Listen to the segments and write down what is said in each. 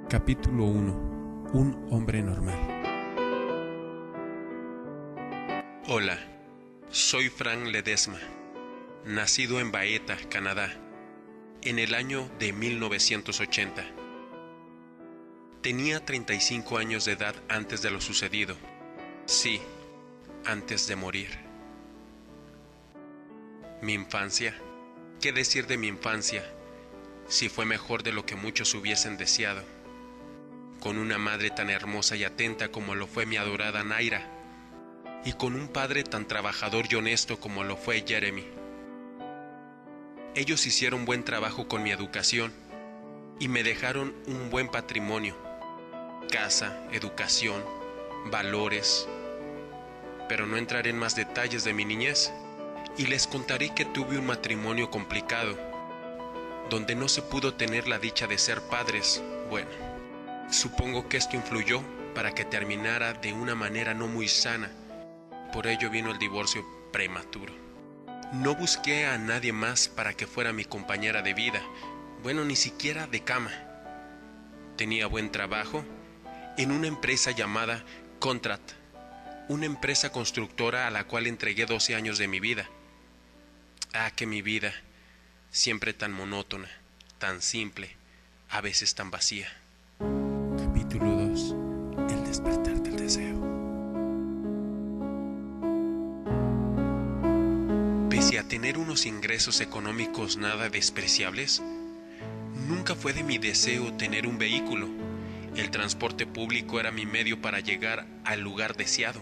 Capítulo 1. Un hombre normal. Hola, soy Frank Ledesma, nacido en Baeta, Canadá, en el año de 1980. Tenía 35 años de edad antes de lo sucedido. Sí, antes de morir. Mi infancia. ¿Qué decir de mi infancia? Si fue mejor de lo que muchos hubiesen deseado. Con una madre tan hermosa y atenta como lo fue mi adorada Naira, y con un padre tan trabajador y honesto como lo fue Jeremy. Ellos hicieron buen trabajo con mi educación y me dejaron un buen patrimonio: casa, educación, valores. Pero no entraré en más detalles de mi niñez y les contaré que tuve un matrimonio complicado, donde no se pudo tener la dicha de ser padres. Bueno, supongo que esto influyó para que terminara de una manera no muy sana. Por ello vino el divorcio prematuro. No busqué a nadie más para que fuera mi compañera de vida, bueno, ni siquiera de cama. Tenía buen trabajo en una empresa llamada Contrat, una empresa constructora a la cual entregué 12 años de mi vida. Ah, que mi vida, siempre tan monótona, tan simple, a veces tan vacía. Capítulo 2. El despertar del deseo. Pese a tener unos ingresos económicos nada despreciables, nunca fue de mi deseo tener un vehículo. El transporte público era mi medio para llegar al lugar deseado.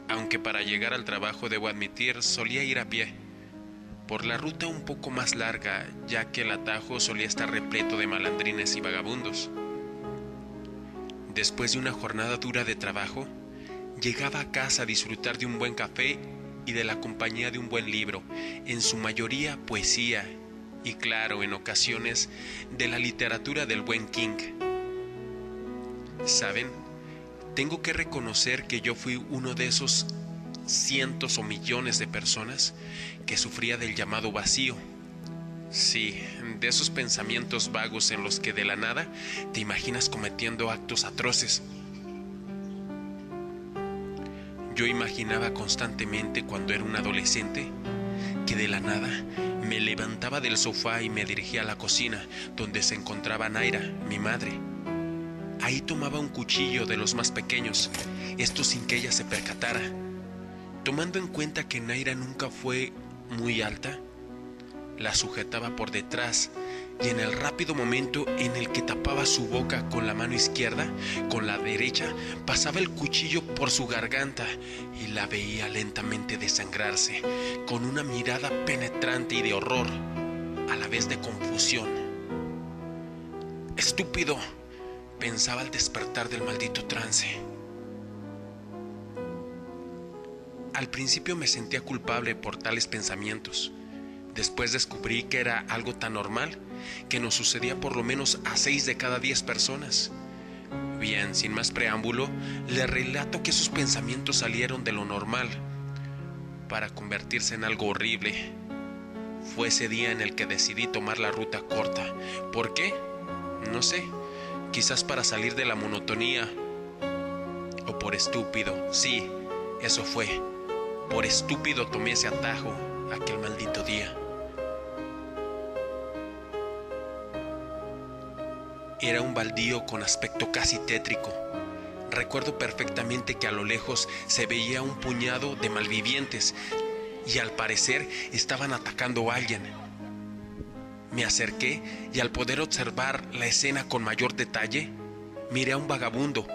Aunque para llegar al trabajo, debo admitir, solía ir a pie, por la ruta un poco más larga, ya que el atajo solía estar repleto de malandrines y vagabundos. Después de una jornada dura de trabajo, llegaba a casa a disfrutar de un buen café y de la compañía de un buen libro, en su mayoría poesía, y claro, en ocasiones, de la literatura del buen King. ¿Saben? Tengo que reconocer que yo fui uno de esos cientos o millones de personas que sufría del llamado vacío. Sí, de esos pensamientos vagos en los que de la nada te imaginas cometiendo actos atroces. Yo imaginaba constantemente, cuando era un adolescente, que de la nada me levantaba del sofá y me dirigía a la cocina, donde se encontraba Naira, mi madre. Ahí tomaba un cuchillo de los más pequeños, esto sin que ella se percatara. Tomando en cuenta que Naira nunca fue muy alta, la sujetaba por detrás y en el rápido momento en el que tapaba su boca con la mano izquierda, con la derecha pasaba el cuchillo por su garganta y la veía lentamente desangrarse, con una mirada penetrante y de horror, a la vez de confusión. «Estúpido», pensaba al despertar del maldito trance. Al principio me sentía culpable por tales pensamientos. Después descubrí que era algo tan normal que nos sucedía por lo menos a 6 de cada 10 personas. Bien, sin más preámbulo, le relato que esos pensamientos salieron de lo normal para convertirse en algo horrible. Fue ese día en el que decidí tomar la ruta corta. ¿Por qué? No sé. Quizás para salir de la monotonía. O por estúpido. Sí, eso fue. Por estúpido tomé ese atajo aquel maldito día. Era un baldío con aspecto casi tétrico. Recuerdo perfectamente que a lo lejos se veía un puñado de malvivientes y al parecer estaban atacando a alguien. Me acerqué y al poder observar la escena con mayor detalle, miré a un vagabundo,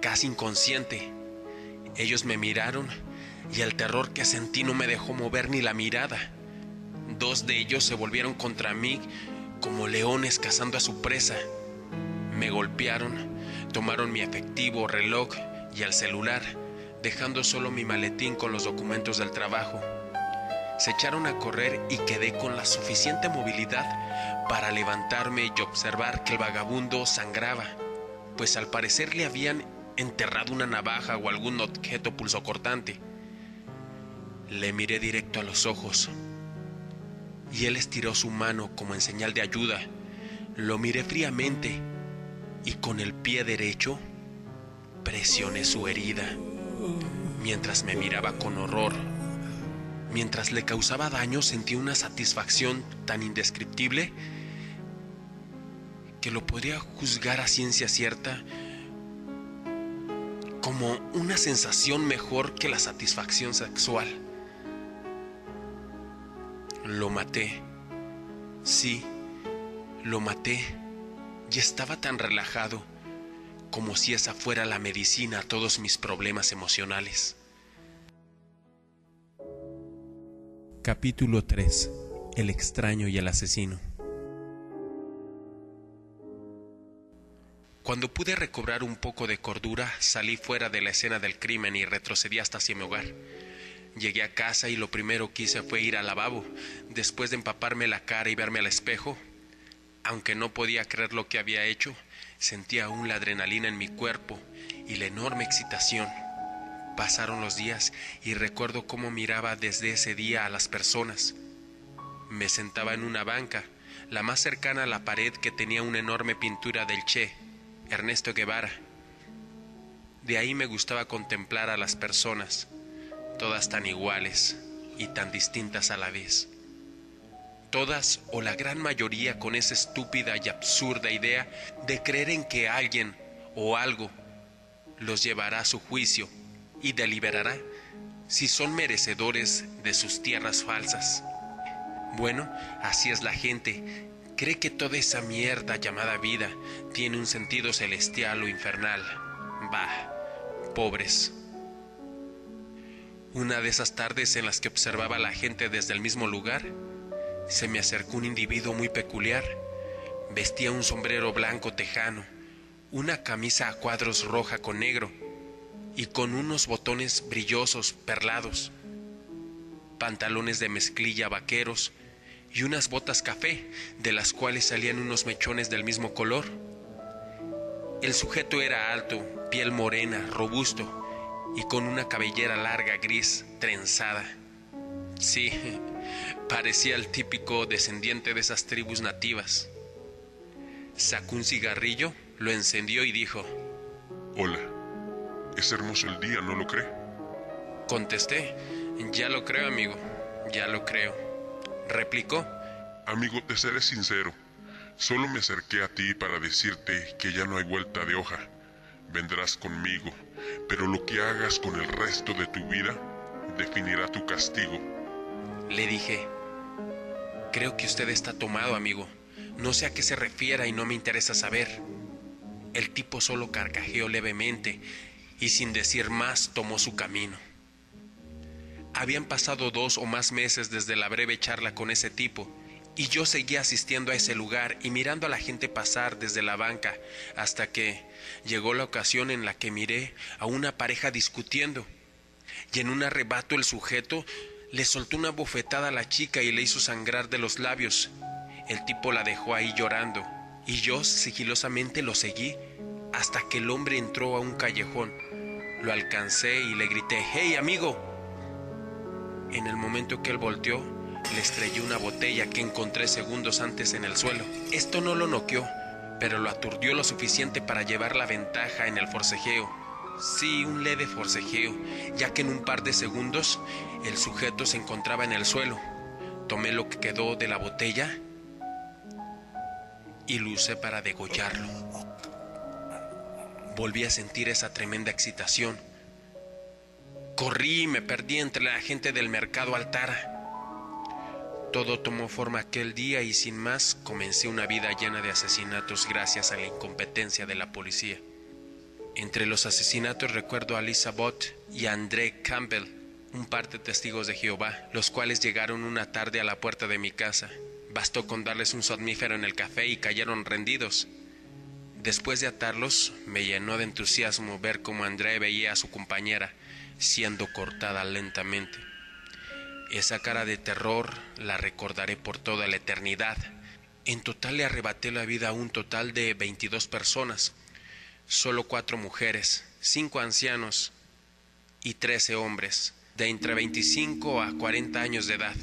casi inconsciente. Ellos me miraron y el terror que sentí no me dejó mover ni la mirada. 2 de ellos se volvieron contra mí como leones cazando a su presa. Me golpearon, tomaron mi efectivo, reloj y el celular, dejando solo mi maletín con los documentos del trabajo. Se echaron a correr y quedé con la suficiente movilidad para levantarme y observar que el vagabundo sangraba, pues al parecer le habían enterrado una navaja o algún objeto punzocortante. Le miré directo a los ojos y él estiró su mano como en señal de ayuda. Lo miré fríamente y con el pie derecho presioné su herida, mientras me miraba con horror. Mientras le causaba daño, sentí una satisfacción tan indescriptible que lo podría juzgar a ciencia cierta como una sensación mejor que la satisfacción sexual. Lo maté. Sí, lo maté. Y estaba tan relajado, como si esa fuera la medicina a todos mis problemas emocionales. Capítulo 3. El extraño y el asesino. Cuando pude recobrar un poco de cordura, salí fuera de la escena del crimen y retrocedí hasta hacia mi hogar. Llegué a casa y lo primero que hice fue ir al lavabo. Después de empaparme la cara y verme al espejo, aunque no podía creer lo que había hecho, sentía aún la adrenalina en mi cuerpo y la enorme excitación. Pasaron los días y recuerdo cómo miraba desde ese día a las personas. Me sentaba en una banca, la más cercana a la pared, que tenía una enorme pintura del Che, Ernesto Guevara. De ahí me gustaba contemplar a las personas, todas tan iguales y tan distintas a la vez. Todas, o la gran mayoría, con esa estúpida y absurda idea de creer en que alguien o algo los llevará a su juicio y deliberará si son merecedores de sus tierras falsas. Bueno, así es la gente. Cree que toda esa mierda llamada vida tiene un sentido celestial o infernal. Bah, pobres. Una de esas tardes en las que observaba a la gente desde el mismo lugar, se me acercó un individuo muy peculiar. Vestía un sombrero blanco tejano, una camisa a cuadros roja con negro y con unos botones brillosos perlados, pantalones de mezclilla vaqueros y unas botas café, de las cuales salían unos mechones del mismo color. El sujeto era alto, piel morena, robusto y con una cabellera larga gris trenzada. Sí, parecía el típico descendiente de esas tribus nativas. Sacó un cigarrillo, lo encendió y dijo: Hola, es hermoso el día, ¿no lo cree? Contesté: ya lo creo, amigo, ya lo creo. Replicó: Amigo, te seré sincero. Solo me acerqué a ti para decirte que ya no hay vuelta de hoja. Vendrás conmigo, pero lo que hagas con el resto de tu vida definirá tu castigo. Le dije: creo que usted está tomado, amigo. No sé a qué se refiera y no me interesa saber. El tipo solo carcajeó levemente y sin decir más tomó su camino. Habían pasado 2 o más meses desde la breve charla con ese tipo, y yo seguía asistiendo a ese lugar y mirando a la gente pasar desde la banca, hasta que llegó la ocasión en la que miré a una pareja discutiendo, y en un arrebato el sujeto le soltó una bofetada a la chica y le hizo sangrar de los labios. El tipo la dejó ahí llorando, y yo sigilosamente lo seguí hasta que el hombre entró a un callejón. Lo alcancé y le grité: «¡Hey, amigo!». En el momento que él volteó, le estrellé una botella que encontré segundos antes en el suelo. Esto no lo noqueó, pero lo aturdió lo suficiente para llevar la ventaja en el forcejeo. Sí, un leve forcejeo, ya que en un par de segundos el sujeto se encontraba en el suelo. Tomé lo que quedó de la botella y lo usé para degollarlo. Volví a sentir esa tremenda excitación. Corrí y me perdí entre la gente del mercado Altara. Todo tomó forma aquel día y sin más comencé una vida llena de asesinatos gracias a la incompetencia de la policía. Entre los asesinatos recuerdo a Lisa Bott y a André Campbell, un par de testigos de Jehová, los cuales llegaron una tarde a la puerta de mi casa. Bastó con darles un somnífero en el café y cayeron rendidos. Después de atarlos, me llenó de entusiasmo ver cómo André veía a su compañera siendo cortada lentamente. Esa cara de terror la recordaré por toda la eternidad. En total le arrebaté la vida a un total de 22 personas, solo 4 mujeres, 5 ancianos y 13 hombres, de entre 25 a 40 años de edad.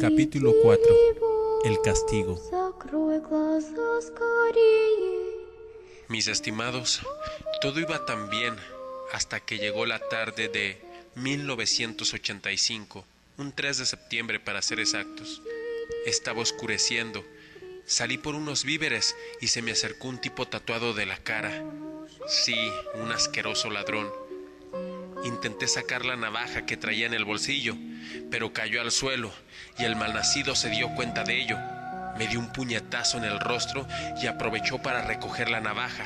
Capítulo 4. El castigo. Закрой глаза скорее. Mis estimados, todo iba tan bien hasta que llegó la tarde de 1985, un 3 de septiembre para ser exactos. Estaba oscureciendo. Salí por unos víveres y se me acercó un tipo tatuado de la cara. Sí, un asqueroso ladrón. Intenté sacar la navaja que traía en el bolsillo, pero cayó al suelo y el malnacido se dio cuenta de ello. Me dio un puñetazo en el rostro y aprovechó para recoger la navaja.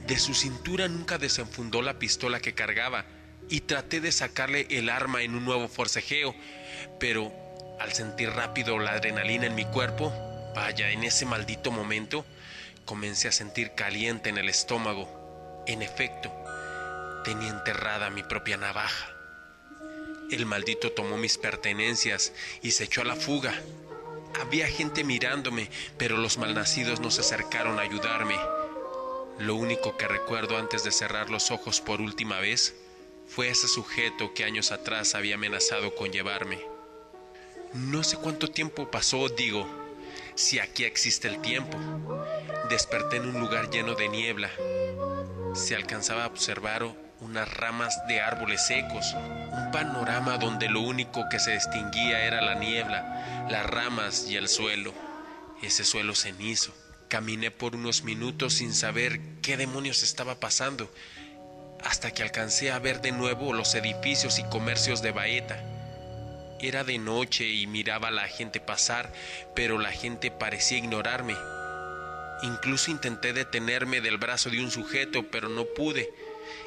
De su cintura nunca desenfundó la pistola que cargaba y traté de sacarle el arma en un nuevo forcejeo, pero al sentir rápido la adrenalina en mi cuerpo, vaya, en ese maldito momento, comencé a sentir caliente en el estómago. En efecto, tenía enterrada mi propia navaja. El maldito tomó mis pertenencias y se echó a la fuga. Había gente mirándome, pero los malnacidos no se acercaron a ayudarme. Lo único que recuerdo antes de cerrar los ojos por última vez fue ese sujeto que años atrás había amenazado con llevarme. No sé cuánto tiempo pasó, digo, si aquí existe el tiempo. Desperté en un lugar lleno de niebla. Se alcanzaba a observar unas ramas de árboles secos, un panorama donde lo único que se distinguía era la niebla, las ramas y el suelo, ese suelo cenizo. Caminé por unos minutos sin saber qué demonios estaba pasando, hasta que alcancé a ver de nuevo los edificios y comercios de Baeta. Era de noche y miraba a la gente pasar, pero la gente parecía ignorarme. Incluso intenté detenerme del brazo de un sujeto, pero no pude.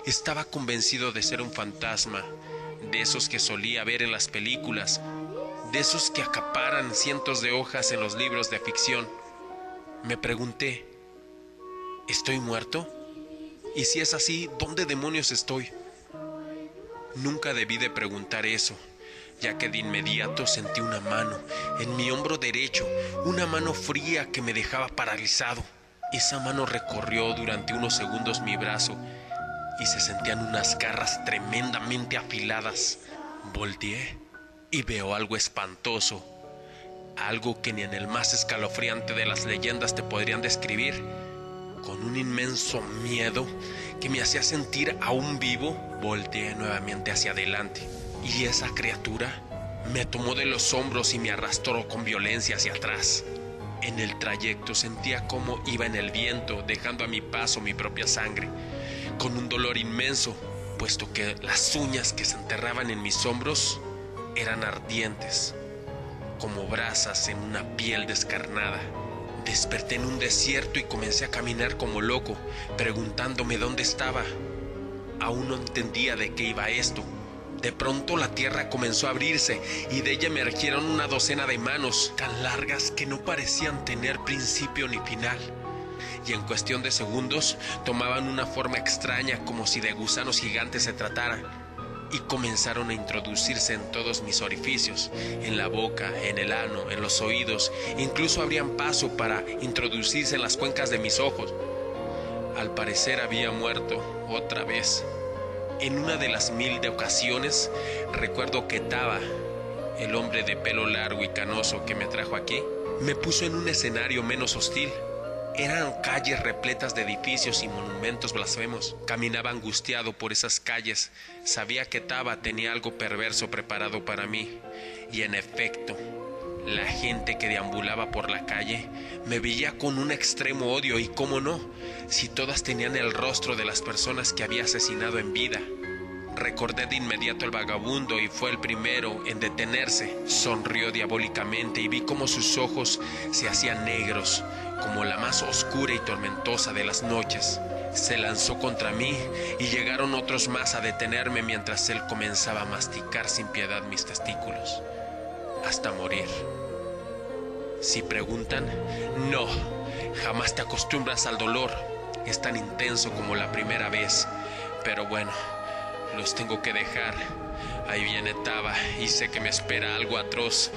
Estaba convencido de ser un fantasma, de esos que solía ver en las películas, de esos que acaparan cientos de hojas en los libros de ficción. Me pregunté, ¿estoy muerto? Y si es así, ¿dónde demonios estoy? Nunca debí de preguntar eso, ya que de inmediato sentí una mano en mi hombro derecho, una mano fría que me dejaba paralizado. Esa mano recorrió durante unos segundos mi brazo y se sentían unas garras tremendamente afiladas. Volteé y veo algo espantoso, algo que ni en el más escalofriante de las leyendas te podrían describir. Con un inmenso miedo que me hacía sentir aún vivo, volteé nuevamente hacia adelante y esa criatura me tomó de los hombros y me arrastró con violencia hacia atrás. En el trayecto sentía cómo iba en el viento, dejando a mi paso mi propia sangre, con un dolor inmenso, puesto que las uñas que se enterraban en mis hombros eran ardientes, como brasas en una piel descarnada. Desperté en un desierto y comencé a caminar como loco, preguntándome dónde estaba. Aún no entendía de qué iba esto. De pronto la tierra comenzó a abrirse y de ella emergieron una docena de manos tan largas que no parecían tener principio ni final. Y en cuestión de segundos tomaban una forma extraña, como si de gusanos gigantes se tratara, y comenzaron a introducirse en todos mis orificios, en la boca, en el ano, en los oídos, incluso abrían paso para introducirse en las cuencas de mis ojos. Al parecer había muerto otra vez. En una de las 1000 de ocasiones, recuerdo que Taba, el hombre de pelo largo y canoso que me trajo aquí, me puso en un escenario menos hostil. Eran calles repletas de edificios y monumentos blasfemos. Caminaba angustiado por esas calles. Sabía que Taba tenía algo perverso preparado para mí. Y en efecto, la gente que deambulaba por la calle me veía con un extremo odio. Y cómo no, si todas tenían el rostro de las personas que había asesinado en vida. Recordé de inmediato al vagabundo y fue el primero en detenerse. Sonrió diabólicamente y vi cómo sus ojos se hacían negros, como la más oscura y tormentosa de las noches. Se lanzó contra mí y llegaron otros más a detenerme mientras él comenzaba a masticar sin piedad mis testículos, hasta morir. Si preguntan, no, jamás te acostumbras al dolor. Es tan intenso como la primera vez, pero bueno, los tengo que dejar. Ahí viene Taba y sé que me espera algo atroz.